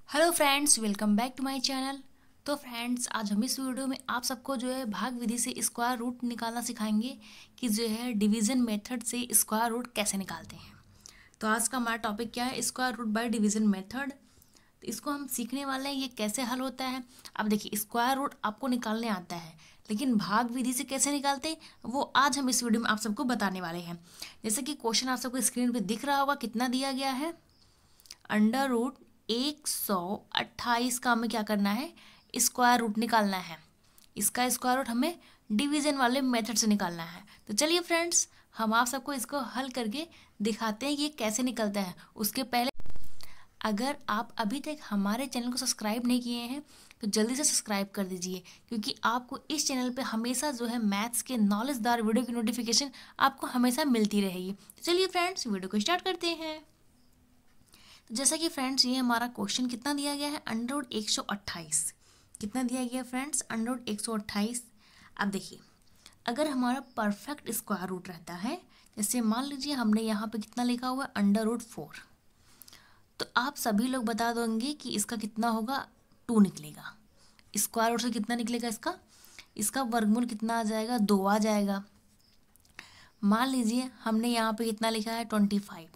Hello friends, welcome back to my channel. तो friends, आज हम इस वीडियो में आप सबको जो है भाग विधि से स्क्वायर रूट निकालना सिखाएंगे कि जो है डिवीज़न मेथड से स्क्वायर रूट कैसे निकालते हैं। तो आज का हमारा टॉपिक क्या है? Square root by division method. तो इसको हम सीखने वाले हैं, ये कैसे हल होता है। अब देखिए, स्क्वायर रूट आपको निकालने आता है, लेकिन भाग विधि से कैसे निकालते हैं वो आज हम इस वीडियो में आप सबको बताने वाले हैं। जैसे कि क्वेश्चन आप सबको स्क्रीन पर दिख रहा होगा, कितना दिया गया है, अंडर रूट 128 का हमें क्या करना है, स्क्वायर रूट निकालना है। इसका स्क्वायर रूट हमें डिवीजन वाले मेथड से निकालना है। तो चलिए फ्रेंड्स, हम आप सबको इसको हल करके दिखाते हैं ये कैसे निकलता है। उसके पहले अगर आप अभी तक हमारे चैनल को सब्सक्राइब नहीं किए हैं तो जल्दी से सब्सक्राइब कर दीजिए, क्योंकि आपको इस चैनल पे हमेशा जो है मैथ्स के नॉलेजदार वीडियो की नोटिफिकेशन आपको हमेशा मिलती रहेगी। तो चलिए फ्रेंड्स, वीडियो को स्टार्ट करते हैं। तो जैसा कि फ्रेंड्स, ये हमारा क्वेश्चन कितना दिया गया है, अंडर रूट 128। कितना दिया गया है फ्रेंड्स? Under root 128। अब देखिए, अगर हमारा परफेक्ट स्क्वायर रूट रहता है, जैसे मान लीजिए हमने यहाँ पे कितना लिखा हुआ है, अंडर रूट 4, तो आप सभी लोग बता दोगे कि इसका कितना होगा, 2 निकलेगा। स्क्वायर रूट से कितना निकलेगा इसका? इसका वर्गमूल कितना आ जाएगा, 2 आ जाएगा। मान लीजिए हमने यहाँ पे कितना लिखा है, 25,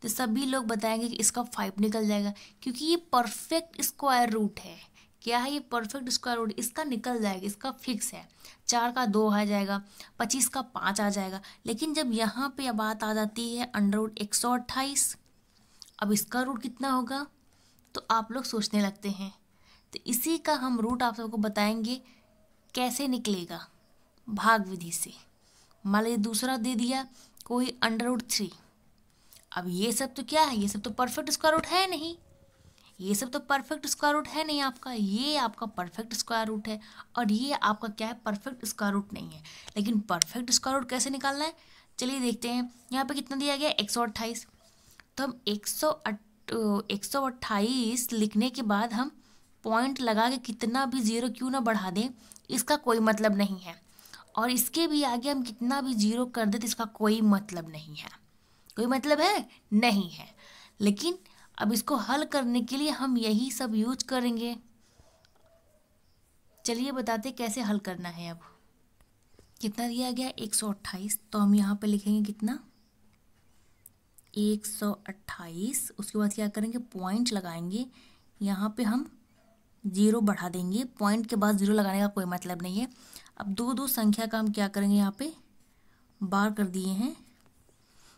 तो सभी लोग बताएंगे कि इसका 5 निकल जाएगा, क्योंकि ये परफेक्ट स्क्वायर रूट है। क्या है ये? परफेक्ट स्क्वायर रूट, इसका निकल जाएगा, इसका फिक्स है। 4 का 2 आ जाएगा, 25 का 5 आ जाएगा। लेकिन जब यहाँ पे बात आ जाती है अंडर रूट 128, अब इसका रूट कितना होगा, तो आप लोग सोचने लगते हैं। तो इसी का हम रूट आप सबको बताएंगे कैसे निकलेगा, भाग विधि से। मान लीजिए दूसरा दे दिया कोई अंडर रूट 3। अब ये सब तो क्या है, ये सब तो परफेक्ट स्क्वायर रूट है नहीं, ये सब तो परफेक्ट स्क्वायर रूट है नहीं आपका। ये आपका परफेक्ट स्क्वायर रूट है और ये आपका क्या है, परफेक्ट स्क्वायर रूट नहीं है। लेकिन परफेक्ट स्क्वायर रूट कैसे निकालना है, चलिए देखते हैं। यहाँ पे कितना दिया गया है, 128। तो हम 128 लिखने के बाद हम पॉइंट लगा के कितना भी जीरो क्यों ना बढ़ा दें, इसका कोई मतलब नहीं है। और इसके भी आगे हम कितना भी जीरो कर दें तो इसका कोई मतलब नहीं है। कोई मतलब है नहीं है। लेकिन अब इसको हल करने के लिए हम यही सब यूज करेंगे। चलिए बताते कैसे हल करना है। अब कितना दिया गया, 128, तो हम यहाँ पे लिखेंगे कितना, 128। उसके बाद क्या करेंगे, पॉइंट लगाएंगे। यहाँ पे हम जीरो बढ़ा देंगे, पॉइंट के बाद जीरो लगाने का कोई मतलब नहीं है। अब दो दो संख्या का हम क्या करेंगे, यहाँ पे बार कर दिए हैं,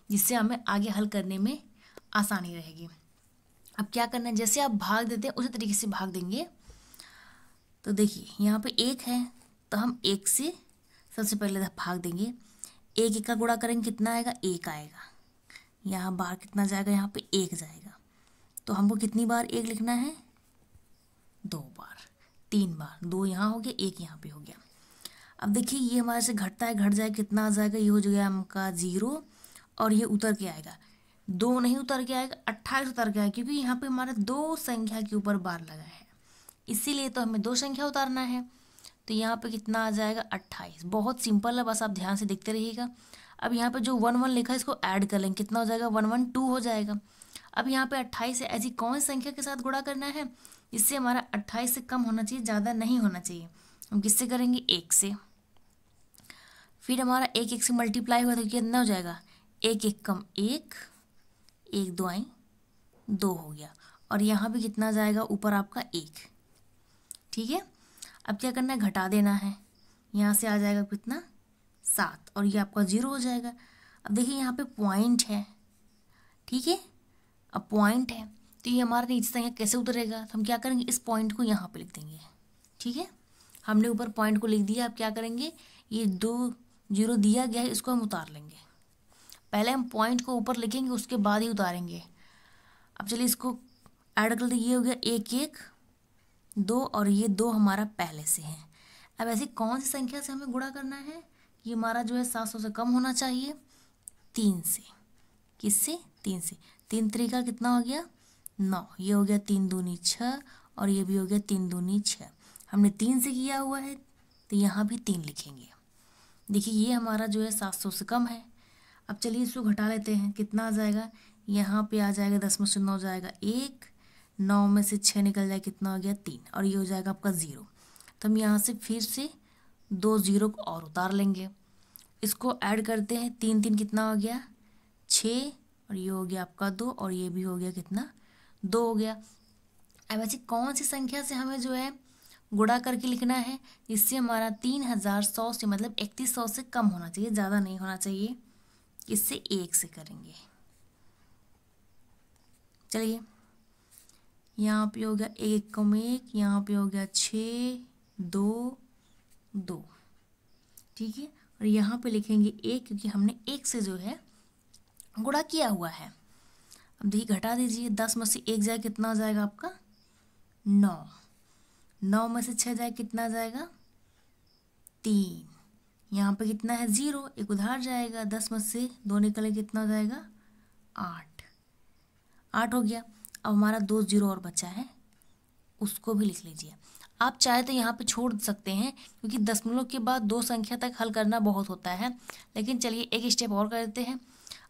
जिससे हमें आगे हल करने में आसानी रहेगी। अब क्या करना है, जैसे आप भाग देते हैं उसी तरीके से भाग देंगे। तो देखिए यहाँ पे 1 है, तो हम 1 से सबसे पहले भाग देंगे। 1 1 का गुणा करेंगे, कितना आएगा, 1 आएगा। यहाँ बाहर कितना जाएगा, यहाँ पे 1 जाएगा। तो हमको कितनी बार 1 लिखना है, 2 बार, 3 बार। 2 यहाँ हो गया, 1 यहाँ पे हो गया। अब देखिए ये हमारे से घटता है, घट जाए कितना आ जाएगा, ये हो जाएगा हमका 0, और ये उतर के आएगा। 2 नहीं उतर के आएगा, 28 उतर के आएगा, क्योंकि यहाँ पे हमारा 2 संख्या के ऊपर बार लगा है, इसीलिए तो हमें 2 संख्या उतारना है। तो यहाँ पे कितना आ जाएगा, 28। बहुत सिंपल है, बस आप ध्यान से देखते रहिएगा। अब यहाँ पे जो 1 1 लिखा है इसको ऐड कर लेंगे, कितना हो जाएगा, 1 1 2 हो जाएगा। अब यहाँ पे 28 है, ऐसी कौन सी संख्या के साथ गुणा करना है, इससे हमारा 28 से कम होना चाहिए, ज़्यादा नहीं होना चाहिए। हम किससे करेंगे, 1 से। फिर हमारा 1 1 से मल्टीप्लाई हुआ तो कितना हो जाएगा, 1 1 कम 1, 1 2 आई 2 हो गया। और यहाँ भी कितना जाएगा, ऊपर आपका 1। ठीक है। अब क्या करना है, घटा देना है। यहाँ से आ जाएगा कितना, 7, और ये आपका 0 हो जाएगा। अब देखिए यहाँ पे पॉइंट है, ठीक है। अब पॉइंट है तो ये हमारा नीचे संख्या कैसे उतरेगा, तो हम क्या करेंगे, इस पॉइंट को यहाँ पे लिख देंगे। ठीक है, हमने ऊपर पॉइंट को लिख दिया। अब क्या करेंगे, ये 2 0 दिया गया है, इसको हम उतार लेंगे। पहले हम पॉइंट को ऊपर लिखेंगे, उसके बाद ही उतारेंगे। अब चलिए इसको ऐड कर दीजिए, ये हो गया 1 1 2, और ये 2 हमारा पहले से है। अब ऐसी कौन सी संख्या से हमें गुणा करना है, ये हमारा जो है 700 से कम होना चाहिए, 3 से। किससे, 3 से। 3 3 कितना हो गया, 9। ये हो गया 3 दूनी 6, और ये भी हो गया 3 दूनी 6। हमने 3 से किया हुआ है तो यहाँ भी 3 लिखेंगे। देखिए ये हमारा जो है 700 से कम है। अब चलिए इसको घटा लेते हैं, कितना आ जाएगा, यहाँ पे आ जाएगा 10 में से 9 जाएगा 1, 9 में से 6 निकल जाए कितना हो गया 3, और ये हो जाएगा आपका 0। तो हम यहाँ से फिर से 2 0 को और उतार लेंगे, इसको ऐड करते हैं, 3 3 कितना हो गया 6, और ये हो गया आपका 2, और ये भी हो गया कितना 2 हो गया। अब ऐसी कौन सी संख्या से हमें जो है गुणा करके लिखना है जिससे हमारा 3100 से मतलब 3100 से कम होना चाहिए, ज़्यादा नहीं होना चाहिए। इससे 1 से करेंगे। चलिए यहाँ पे हो गया 1 कम 1, यहाँ पे हो गया 6 2 2, ठीक है। और यहाँ पे लिखेंगे 1 क्योंकि हमने 1 से जो है गुणा किया हुआ है। अब देखिए घटा दीजिए, 10 में से 1 जाए कितना हो जाएगा आपका 9, 9 में से 6 जाए कितना जाएगा 3, यहाँ पे कितना है 0, एक उधार जाएगा, 10 में से 2 निकले कितना हो जाएगा 8, 8 हो गया। अब हमारा 2 0 और बचा है, उसको भी लिख लीजिए। आप चाहे तो यहाँ पे छोड़ सकते हैं क्योंकि दशमलव के बाद 2 संख्या तक हल करना बहुत होता है, लेकिन चलिए एक स्टेप और कर देते हैं।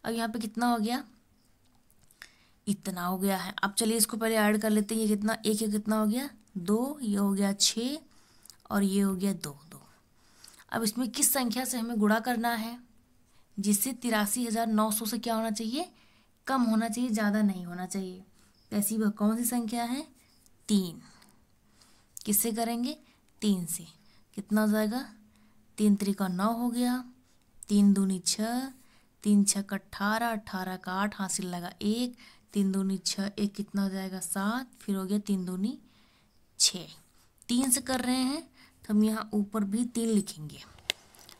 अब यहाँ पे कितना हो गया, इतना हो गया है। अब चलिए इसको पहले ऐड कर लेते हैं, ये कितना 1 ये कितना हो गया 2, ये हो गया 6, और ये हो गया 2 2। अब इसमें किस संख्या से हमें गुणा करना है जिससे 83,900 से क्या होना चाहिए कम होना चाहिए, ज़्यादा नहीं होना चाहिए। ऐसी वह कौन सी संख्या है 3, किससे करेंगे 3 से, कितना हो जाएगा 3 3 9 हो गया, 3 दूनी 6, 3 6 18, 18 का 8 हासिल लगा 1, 3 दूनी 6, 1 कितना हो जाएगा 7, फिर हो गया 3 दूनी 6। 3 से कर रहे हैं तो हम यहाँ ऊपर भी 3 लिखेंगे।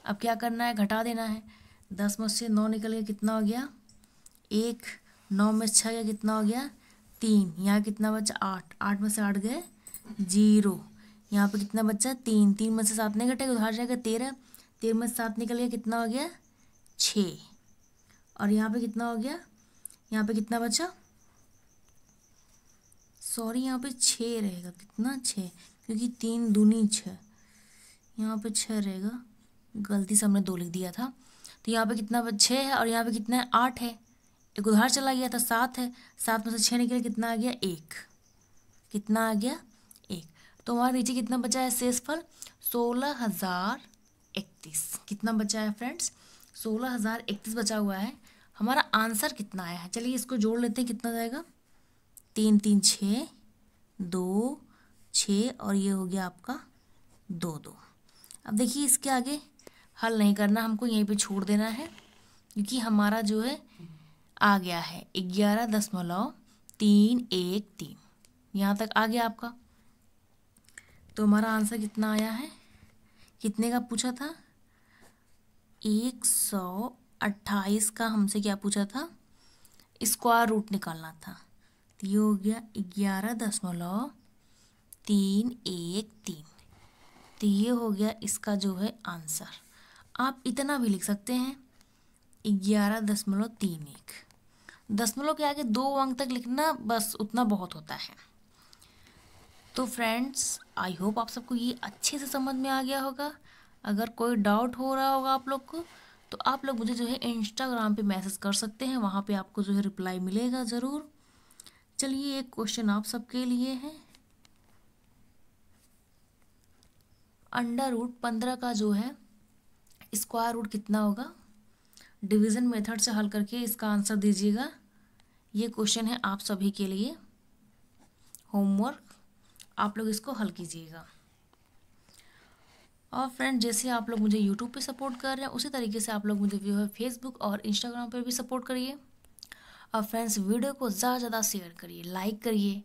अब क्या करना है, घटा देना है, 10 में से 9 निकल गया कितना हो गया 1, 9 में 6 गया कितना हो गया 3, यहाँ कितना बचा 8, 8 में से 8 गए 0, यहाँ पे कितना बचा 3, 3 में से 7 नहीं घटेगा उधार जाएगा 13, 13 में से 7 निकल गया कितना हो गया 6, और यहाँ पे कितना हो गया, यहाँ पे कितना बचा, सॉरी यहाँ पे 6 रहेगा, कितना 6 क्योंकि 3 दूनी 6, यहाँ पे 6 रहेगा, गलती से हमने 2 लिख दिया था। तो यहाँ पे कितना 6 है, और यहाँ पे कितना है 8 है, एक उधार चला गया था 7 है, 7 में से 6 निकल कितना आ गया 1, कितना आ गया 1। तो हमारे नीचे कितना बचा है शेषफल 16,031, कितना बचा है फ्रेंड्स 16,031 बचा हुआ है। हमारा आंसर कितना आया है, चलिए इसको जोड़ लेते हैं, कितना जाएगा 3 3 6 2 6, और ये हो गया आपका 2 2। अब देखिए इसके आगे हल नहीं करना, हमको यहीं पे छोड़ देना है क्योंकि हमारा जो है आ गया है 11.313, यहाँ तक आ गया आपका। तो हमारा आंसर कितना आया है, कितने का पूछा था 128 का हमसे क्या पूछा था, स्क्वायर रूट निकालना था। तो ये हो गया 11.313, तो ये हो गया इसका जो है आंसर। आप इतना भी लिख सकते हैं 11.31, दशमलव के आगे 2 अंक तक लिखना बस उतना बहुत होता है। तो फ्रेंड्स आई होप आप सबको ये अच्छे से समझ में आ गया होगा। अगर कोई डाउट हो रहा होगा आप लोग को तो आप लोग मुझे जो है इंस्टाग्राम पे मैसेज कर सकते हैं, वहाँ पे आपको जो है रिप्लाई मिलेगा ज़रूर। चलिए एक क्वेश्चन आप सबके लिए है, √15 का जो है स्क्वायर रूट कितना होगा, डिवीज़न मेथड से हल करके इसका आंसर दीजिएगा। ये क्वेश्चन है आप सभी के लिए होमवर्क, आप लोग इसको हल कीजिएगा। और फ्रेंड जैसे आप लोग मुझे यूट्यूब पे सपोर्ट कर रहे हैं उसी तरीके से आप लोग मुझे जो है फेसबुक और इंस्टाग्राम पर भी सपोर्ट करिए। और फ्रेंड्स वीडियो को ज़्यादा से ज़्यादा शेयर करिए, लाइक करिए,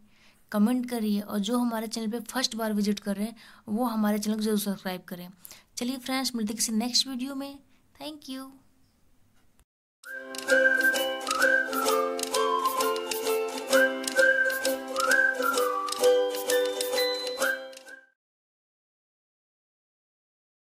कमेंट करिए, और जो हमारे चैनल पे फर्स्ट बार विजिट कर रहे हैं वो हमारे चैनल को जरूर सब्सक्राइब करें। चलिए फ्रेंड्स मिलते किसी नेक्स्ट वीडियो में, थैंक यू।